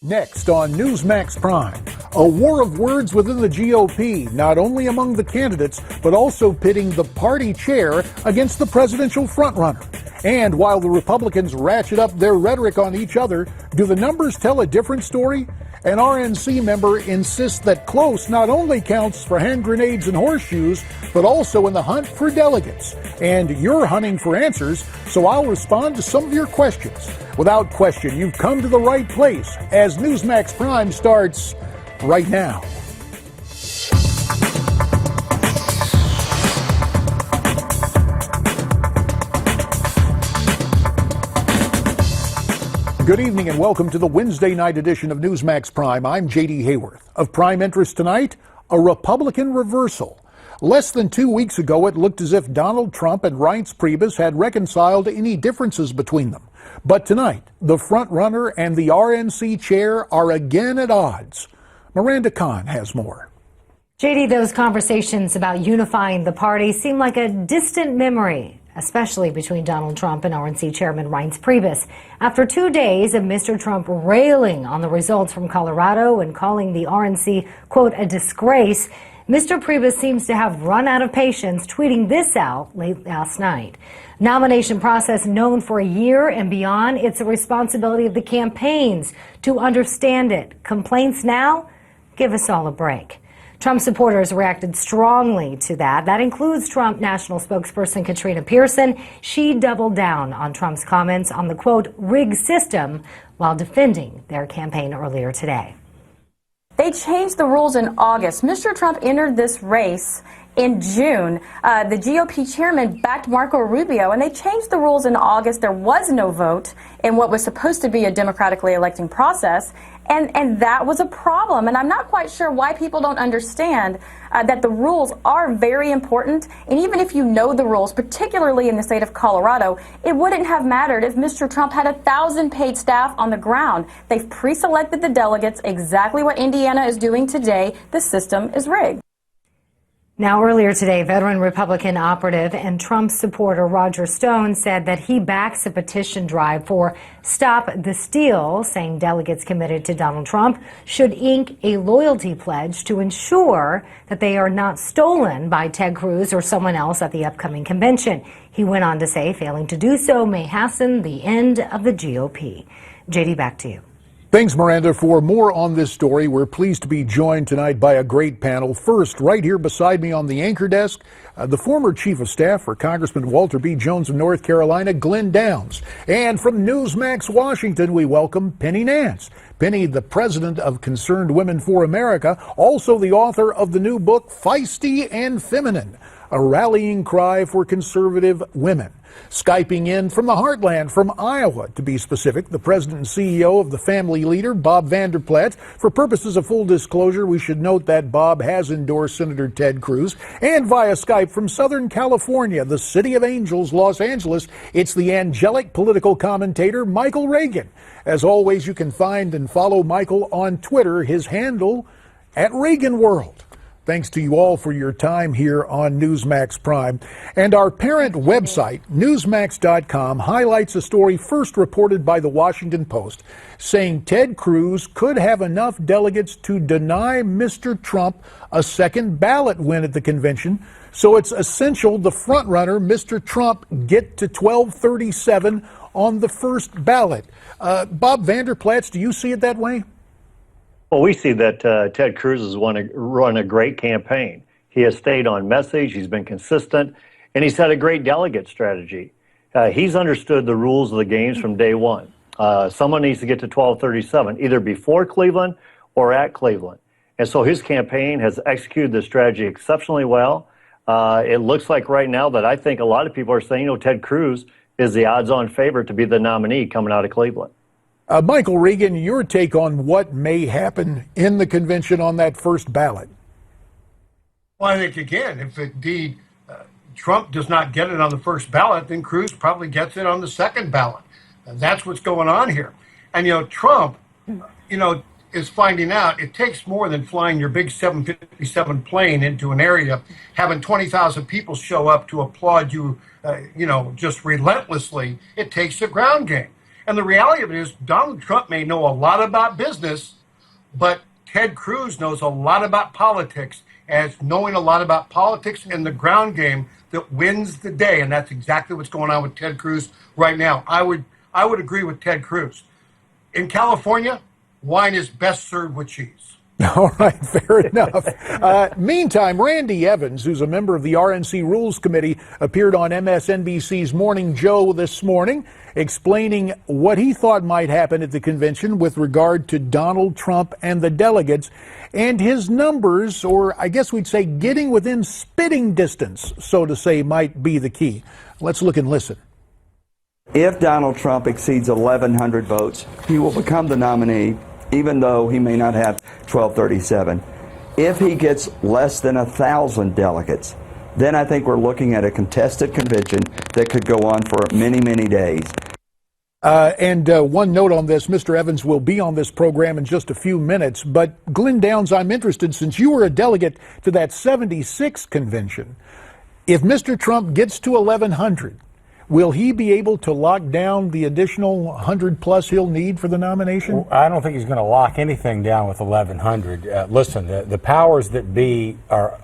Next on Newsmax Prime, a war of words within the GOP, not only among the candidates, but also pitting the party chair against the presidential frontrunner. And while the Republicans ratchet up their rhetoric on each other, do the numbers tell a different story? An RNC member insists that close not only counts for hand grenades and horseshoes, but also in the hunt for delegates. And you're hunting for answers, so I'll respond to some of your questions. Without question, you've come to the right place as Newsmax Prime starts right now. Good evening and welcome to the Wednesday night edition of Newsmax Prime. I'm J.D. Hayworth. Of prime interest tonight, a Republican reversal. Less than 2 weeks ago, it looked as if Donald Trump and Reince Priebus had reconciled any differences between them. But tonight, the frontrunner and the RNC chair are again at odds. Miranda Kahn has more. J.D., those conversations about unifying the party seem like a distant memory, especially between Donald Trump and RNC Chairman Reince Priebus. After 2 days of Mr. Trump railing on the results from Colorado and calling the RNC, quote, a disgrace, Mr. Priebus seems to have run out of patience, tweeting this out late last night. Nomination process known for a year and beyond, it's a responsibility of the campaigns to understand it. Complaints now? Give us all a break. Trump supporters reacted strongly to that. That includes Trump national spokesperson Katrina Pearson. She doubled down on Trump's comments on the, quote, rigged system while defending their campaign earlier today. They changed the rules in August. Mr. Trump entered this race in June. The GOP chairman backed Marco Rubio, and they changed the rules in August. There was no vote in what was supposed to be a democratically electing process, and that was a problem. And I'm not quite sure why people don't understand that the rules are very important. And even if you know the rules, particularly in the state of Colorado, it wouldn't have mattered if Mr. Trump had 1,000 paid staff on the ground. They've pre-selected the delegates, exactly what Indiana is doing today. The system is rigged. Now, earlier today, veteran Republican operative and Trump supporter Roger Stone said that he backs a petition drive for Stop the Steal, saying delegates committed to Donald Trump should ink a loyalty pledge to ensure that they are not stolen by Ted Cruz or someone else at the upcoming convention. He went on to say failing to do so may hasten the end of the GOP. JD, back to you. Thanks, Miranda. For more on this story, we're pleased to be joined tonight by a great panel. First, right here beside me on the anchor desk, the former chief of staff for Congressman Walter B. Jones of North Carolina, Glen Downs. And from Newsmax, Washington, we welcome Penny Nance. Penny, the president of Concerned Women for America, also the author of the new book, Feisty and Feminine, a rallying cry for conservative women. Skyping in from the heartland, from Iowa, to be specific, the president and CEO of the Family Leader, Bob Vander Plaats. For purposes of full disclosure, we should note that Bob has endorsed Senator Ted Cruz. And via Skype from Southern California, the City of Angels, Los Angeles, it's the angelic political commentator, Michael Reagan. As always, you can find and follow Michael on Twitter, his handle, @ReaganWorld. Thanks to you all for your time here on Newsmax Prime. And our parent website, Newsmax.com, highlights a story first reported by the Washington Post, saying Ted Cruz could have enough delegates to deny Mr. Trump a second ballot win at the convention. So it's essential the frontrunner, Mr. Trump, get to 1237 on the first ballot. Bob Vander Plaats, do you see it that way? Well, we see that Ted Cruz has run a great campaign. He has stayed on message, he's been consistent, and he's had a great delegate strategy. He's understood the rules of the games from day one. Someone needs to get to 1237, either before Cleveland or at Cleveland. And so his campaign has executed the strategy exceptionally well. It looks like right now that I think a lot of people are saying, Ted Cruz is the odds-on favorite to be the nominee coming out of Cleveland. Michael Reagan, your take on what may happen in the convention on that first ballot? Well, I think, again, if indeed Trump does not get it on the first ballot, then Cruz probably gets it on the second ballot. That's what's going on here. And, Trump, is finding out it takes more than flying your big 757 plane into an area, having 20,000 people show up to applaud you, just relentlessly. It takes the ground game. And the reality of it is Donald Trump may know a lot about business, but Ted Cruz knows a lot about politics, and it's knowing a lot about politics and the ground game that wins the day. And that's exactly what's going on with Ted Cruz right now. I would agree with Ted Cruz. In California, wine is best served with cheese. All right, fair enough. Meantime, Randy Evans, who's a member of the RNC Rules Committee, appeared on MSNBC's Morning Joe this morning, explaining what he thought might happen at the convention with regard to Donald Trump and the delegates, and his numbers, or I guess we'd say getting within spitting distance, so to say, might be the key. Let's look and listen. If Donald Trump exceeds 1,100 votes, he will become the nominee, even though he may not have 1237. If he gets less than 1,000 delegates, then I think we're looking at a contested convention that could go on for many, many days. And one note on this, Mr. Evans will be on this program in just a few minutes, but Glen Downs, I'm interested, since you were a delegate to that 76 convention, if Mr. Trump gets to 1,100, will he be able to lock down the additional 100 plus he'll need for the nomination? Well, I don't think he's going to lock anything down with 1,100. Listen, the powers that be are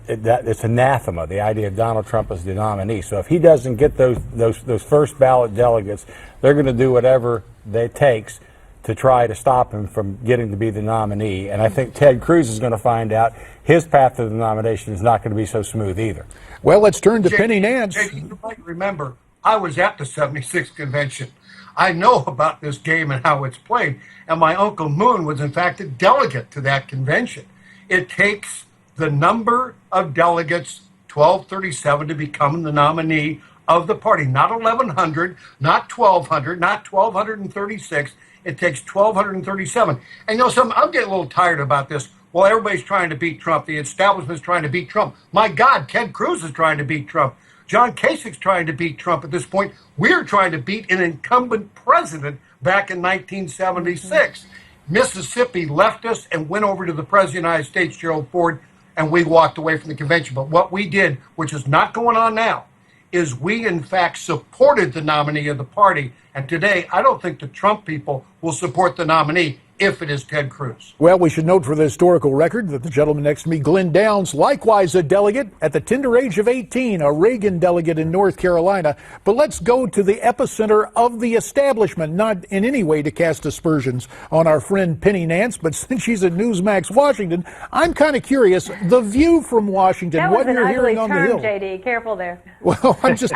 it's anathema, the idea of Donald Trump as the nominee. So if he doesn't get those first ballot delegates, they're going to do whatever it takes to try to stop him from getting to be the nominee. And I think Ted Cruz is going to find out his path to the nomination is not going to be so smooth either. Well, let's turn to Penny Nance. You might remember, I was at the 76th convention. I know about this game and how it's played. And my Uncle Moon was, in fact, a delegate to that convention. It takes the number of delegates, 1237, to become the nominee of the party. Not 1,100, not 1,200, not 1,236. It takes 1,237. And you know something, I'm getting a little tired about this. Well, everybody's trying to beat Trump. The establishment's trying to beat Trump. My God, Ted Cruz is trying to beat Trump. John Kasich's trying to beat Trump at this point. We're trying to beat an incumbent president back in 1976. Mississippi left us and went over to the President of the United States, Gerald Ford, and we walked away from the convention. But what we did, which is not going on now, is we, in fact, supported the nominee of the party. And today, I don't think the Trump people will support the nominee if it is Ted Cruz. Well, we should note for the historical record that the gentleman next to me, Glen Downs, likewise a delegate at the tender age of 18, a Reagan delegate in North Carolina. But let's go to the epicenter of the establishment, not in any way to cast aspersions on our friend Penny Nance, but since she's at Newsmax, Washington, I'm kind of curious, the view from Washington, that what was you're an hearing ugly on the term, Hill. JD. Careful there. Well, I'm just...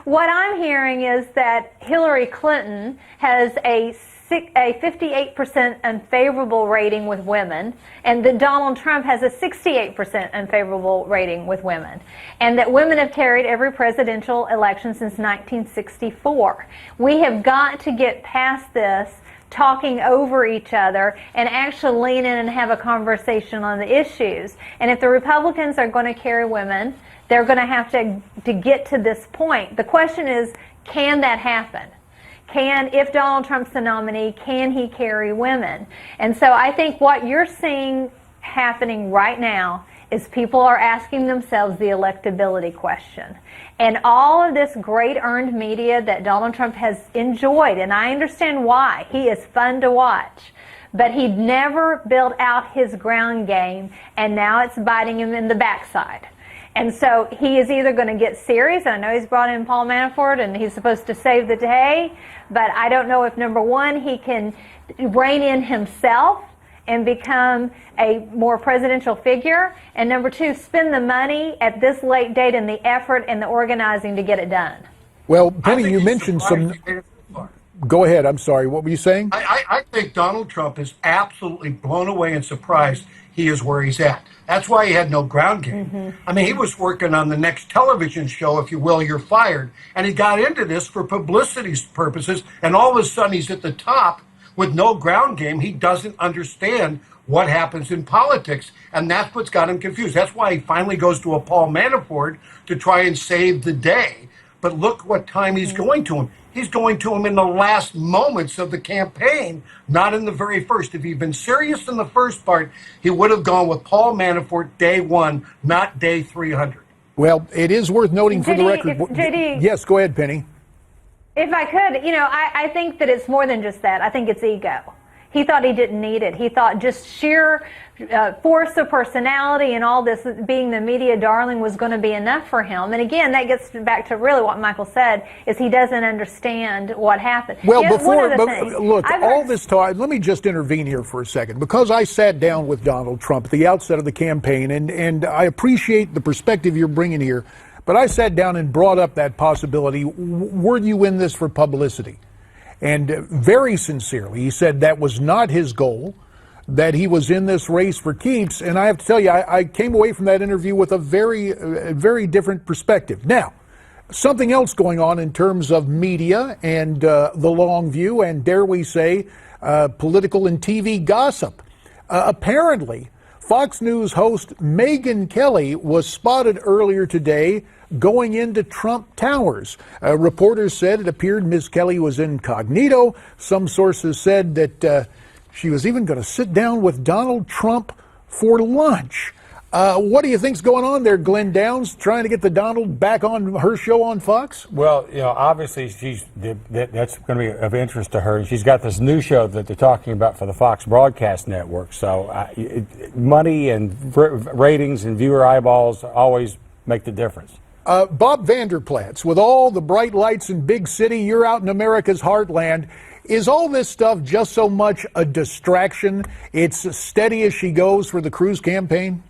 What I'm hearing is that Hillary Clinton has a 58% unfavorable rating with women, and that Donald Trump has a 68% unfavorable rating with women, and that women have carried every presidential election since 1964. We have got to get past this talking over each other and actually lean in and have a conversation on the issues. And if the Republicans are going to carry women, they're going to have to get to this point. The question is, can that happen? If Donald Trump's the nominee, can he carry women? And so I think what you're seeing happening right now is people are asking themselves the electability question. And all of this great earned media that Donald Trump has enjoyed, and I understand why. He is fun to watch. But he'd never built out his ground game, and now it's biting him in the backside. And so he is either going to get serious, and I know he's brought in Paul Manafort, and he's supposed to save the day, but I don't know if, number one, he can rein in himself and become a more presidential figure, and number two, spend the money at this late date and the effort and the organizing to get it done. Well, Penny, you mentioned some... Go ahead. I'm sorry. What were you saying? I think Donald Trump is absolutely blown away and surprised he is where he's at. That's why he had no ground game. Mm-hmm. I mean, he was working on the next television show, if you will, You're Fired. And he got into this for publicity purposes. And all of a sudden, he's at the top with no ground game. He doesn't understand what happens in politics. And that's what's got him confused. That's why he finally goes to a Paul Manafort to try and save the day. But look what time he's going to him. He's going to him in the last moments of the campaign, not in the very first. If he'd been serious in the first part, he would have gone with Paul Manafort day one, not day 300. Well, it is worth noting for the record. JD, yes, go ahead, Penny. If I could, I think that it's more than just that. I think it's ego. He thought he didn't need it. He thought just sheer force of personality and all this, being the media darling, was going to be enough for him. And again, that gets back to really what Michael said, is he doesn't understand what happened. Well, look, all this talk, let me just intervene here for a second, because I sat down with Donald Trump at the outset of the campaign, and I appreciate the perspective you're bringing here, but I sat down and brought up that possibility, were you in this for publicity? And very sincerely, he said that was not his goal, that he was in this race for keeps. And I have to tell you, I came away from that interview with a very different perspective. Now, something else going on in terms of media and the long view, and dare we say, political and TV gossip. Apparently, Fox News host Megyn Kelly was spotted earlier today going into Trump Towers. Reporters said it appeared Ms. Kelly was incognito. Some sources said that she was even going to sit down with Donald Trump for lunch. What do you think's going on there, Glen Downs, trying to get the Donald back on her show on Fox? Well, obviously that's going to be of interest to her. And she's got this new show that they're talking about for the Fox broadcast network. So money and ratings and viewer eyeballs always make the difference. Bob Vander Plaats, with all the bright lights in big city, you're out in America's heartland. Is all this stuff just so much a distraction? It's steady as she goes for the Cruz campaign?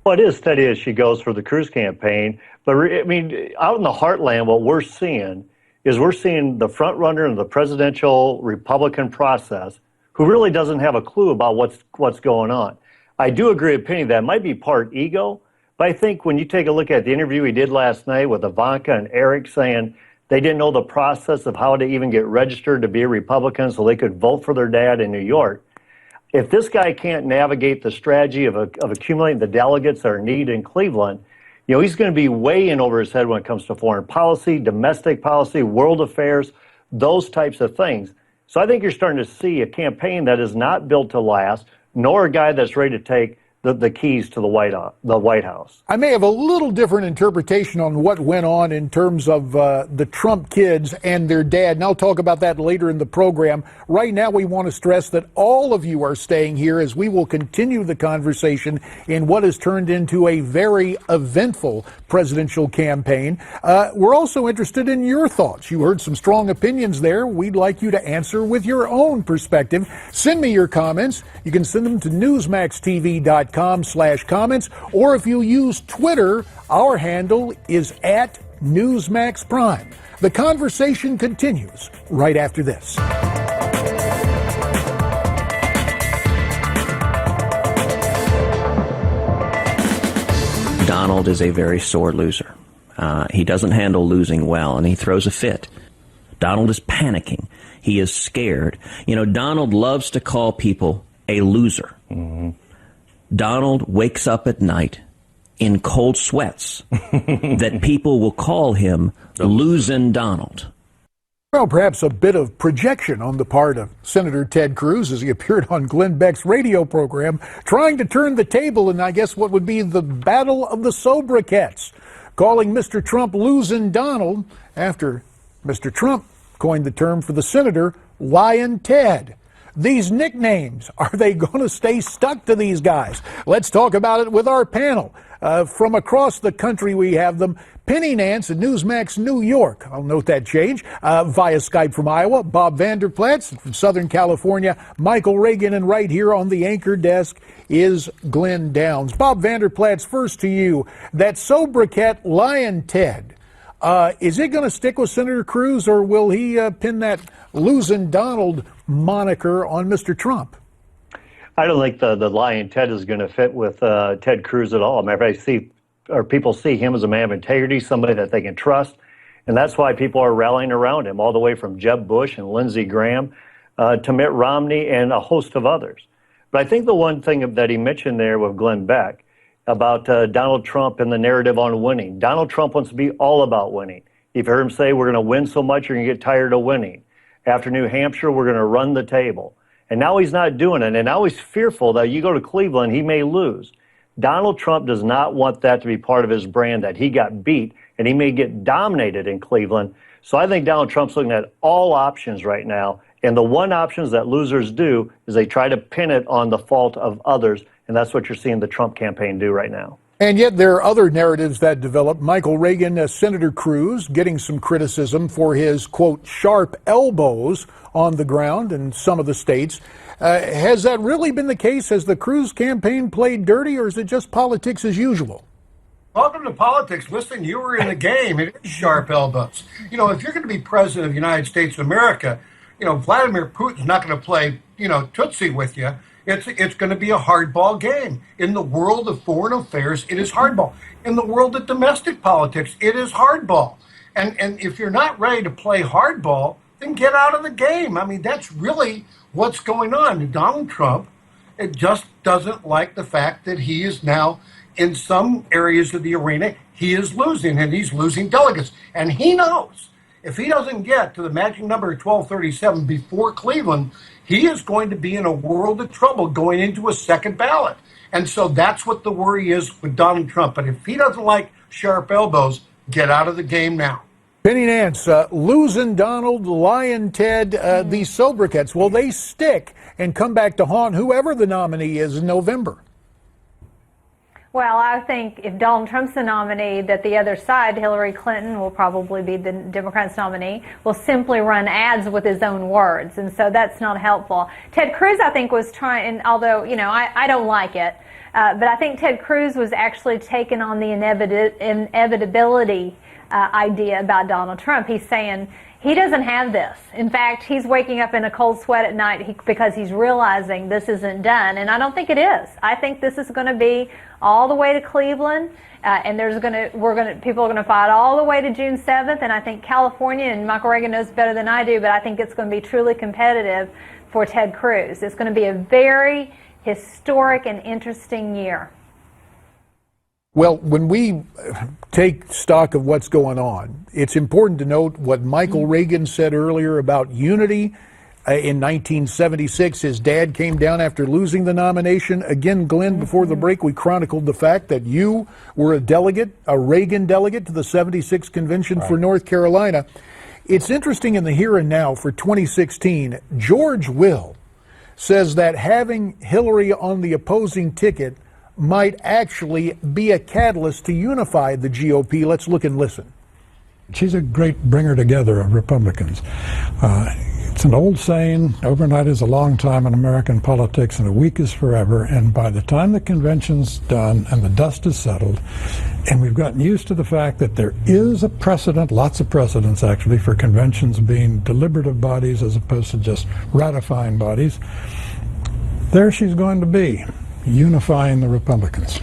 Well, it is steady as she goes for the Cruz campaign. But, I mean, out in the heartland, what we're seeing is the front runner of the presidential Republican process who really doesn't have a clue about what's going on. I do agree with Penny that might be part ego. But I think when you take a look at the interview he did last night with Ivanka and Eric, saying they didn't know the process of how to even get registered to be a Republican so they could vote for their dad in New York. If this guy can't navigate the strategy of accumulating the delegates that are needed in Cleveland, he's going to be way in over his head when it comes to foreign policy, domestic policy, world affairs, those types of things. So I think you're starting to see a campaign that is not built to last, nor a guy that's ready to take the keys to the White House. I may have a little different interpretation on what went on in terms of the Trump kids and their dad, and I'll talk about that later in the program. Right now, we want to stress that all of you are staying here as we will continue the conversation in what has turned into a very eventful presidential campaign. We're also interested in your thoughts. You heard some strong opinions there. We'd like you to answer with your own perspective. Send me your comments. You can send them to newsmaxtv.com/comments, or if you use Twitter, our handle is @NewsmaxPrime. The conversation continues right after this. Donald is a very sore loser. He doesn't handle losing well, and he throws a fit. Donald is panicking. He is scared. Donald loves to call people a loser. Mm-hmm. Donald wakes up at night in cold sweats that people will call him Losin' Donald. Well, perhaps a bit of projection on the part of Senator Ted Cruz as he appeared on Glenn Beck's radio program, trying to turn the table in, I guess, what would be the battle of the sobriquets, calling Mr. Trump Losin' Donald after Mr. Trump coined the term for the senator, Lyin' Ted. These nicknames, are they going to stay stuck to these guys? Let's talk about it with our panel. From across the country, we have them. Penny Nance at Newsmax New York. I'll note that change. Via Skype from Iowa, Bob Vander Plaats from Southern California, Michael Reagan, and right here on the anchor desk is Glen Downs. Bob Vander Plaats, first to you. That sobriquet, Lyin' Ted, is it going to stick with Senator Cruz, or will he pin that Losin' Donald moniker on Mr. Trump? I don't think the Lyin' Ted is going to fit with Ted Cruz at all. People see him as a man of integrity, somebody that they can trust, and that's why people are rallying around him, all the way from Jeb Bush and Lindsey Graham to Mitt Romney and a host of others. But I think the one thing that he mentioned there with Glenn Beck about Donald Trump and the narrative on winning. Donald Trump wants to be all about winning. You've heard him say, we're going to win so much you're going to get tired of winning. After New Hampshire, we're going to run the table. And now he's not doing it. And now he's fearful that you go to Cleveland, he may lose. Donald Trump does not want that to be part of his brand, that he got beat and he may get dominated in Cleveland. So I think Donald Trump's looking at all options right now. And the one options that losers do is they try to pin it on the fault of others. And that's what you're seeing the Trump campaign do right now. And yet there are other narratives that develop. Michael Reagan, Senator Cruz, getting some criticism for his, quote, sharp elbows on the ground in some of the states. Has that really been the case? Has the Cruz campaign played dirty, or is it just politics as usual? Welcome to politics. Listen, you were in the game. It is sharp elbows. You know, if you're going to be president of the United States of America, you know, Vladimir Putin's not going to play, you know, Tootsie with you. It's going to be a hardball game. In the world of foreign affairs, it is hardball. In the world of domestic politics, it is hardball. And if you're not ready to play hardball, then get out of the game. I mean, that's really what's going on. Donald Trump, it just doesn't like the fact that he is now, in some areas of the arena, he is losing, and he's losing delegates. And he knows if he doesn't get to the magic number of 1237 before Cleveland, he is going to be in a world of trouble going into a second ballot. And so that's what the worry is with Donald Trump. But if he doesn't like sharp elbows, get out of the game now. Penny Nance, losing Donald, lying Ted, these sobriquets, will they stick and come back to haunt whoever the nominee is in November? Well, I think if Donald Trump's the nominee, that the other side, Hillary Clinton, will probably be the Democrats' nominee, will simply run ads with his own words. And so that's not helpful. Ted Cruz, I think, was trying, although, you know, I don't like it, but I think Ted Cruz was actually taking on the inevitability idea about Donald Trump. He's saying he doesn't have this. In fact, he's waking up in a cold sweat at night because he's realizing this isn't done. And I don't think it is. I think this is going to be all the way to Cleveland, and people are going to fight all the way to June 7th. And I think California, and Michael Reagan knows better than I do, but I think it's going to be truly competitive for Ted Cruz. It's going to be a very historic and interesting year. Well, when we take stock of what's going on, it's important to note what Michael Reagan said earlier about unity. In 1976, his dad came down after losing the nomination. Again, Glenn, before the break, we chronicled the fact that you were a delegate, a Reagan delegate to the 76th convention for North Carolina. It's interesting in the here and now for 2016, George Will says that having Hillary on the opposing ticket might actually be a catalyst to unify the GOP. Let's look and listen. She's a great bringer together of Republicans. It's an old saying, overnight is a long time in American politics and a week is forever. And by the time the convention's done and the dust is settled, and we've gotten used to the fact that there is a precedent, lots of precedents actually, for conventions being deliberative bodies as opposed to just ratifying bodies, there she's going to be, unifying the Republicans.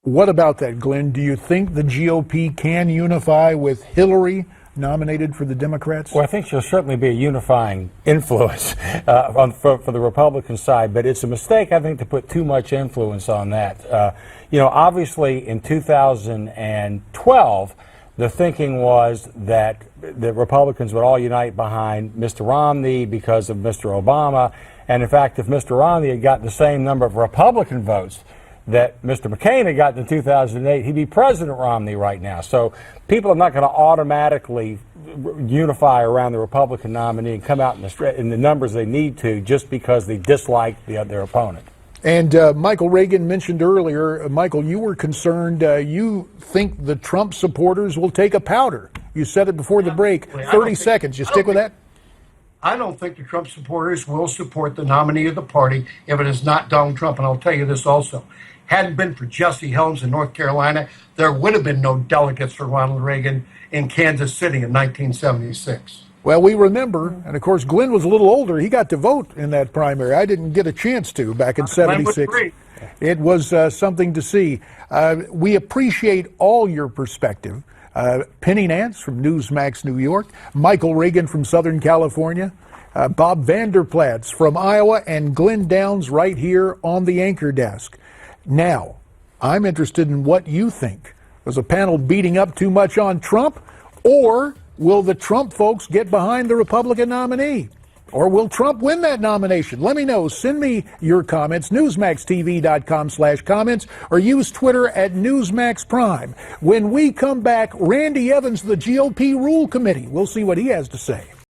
What about that, Glenn? Do you think the GOP can unify with Hillary nominated for the Democrats? Well, I think she'll certainly be a unifying influence for the Republican side, but it's a mistake, I think, to put too much influence on that. You know, obviously in 2012, the thinking was that the Republicans would all unite behind Mr. Romney because of Mr. Obama. And in fact, if Mr. Romney had gotten the same number of Republican votes that Mr. McCain had gotten in 2008, he'd be President Romney right now. So people are not going to automatically unify around the Republican nominee and come out in the numbers they need to just because they dislike their opponent. And Michael Reagan mentioned earlier, Michael, you were concerned, you think the Trump supporters will take a powder. You said it before the break. 30 seconds. You stick with that? I don't think the Trump supporters will support the nominee of the party if it is not Donald Trump. And I'll tell you this also. Hadn't been for Jesse Helms in North Carolina, there would have been no delegates for Ronald Reagan in Kansas City in 1976. Well, we remember, and of course, Glenn was a little older. He got to vote in that primary. I didn't get a chance to back in 76. It was something to see. We appreciate all your perspective. Penny Nance from Newsmax, New York, Michael Reagan from Southern California, Bob Vander Plaats from Iowa, and Glen Downs right here on the anchor desk. Now, I'm interested in what you think. Was a panel beating up too much on Trump, or will the Trump folks get behind the Republican nominee? Or will Trump win that nomination? Let me know. Send me your comments, newsmaxtv.com/comments, or use Twitter at Newsmax Prime. When we come back, Randy Evans, the GOP Rule Committee. We'll see what he has to say.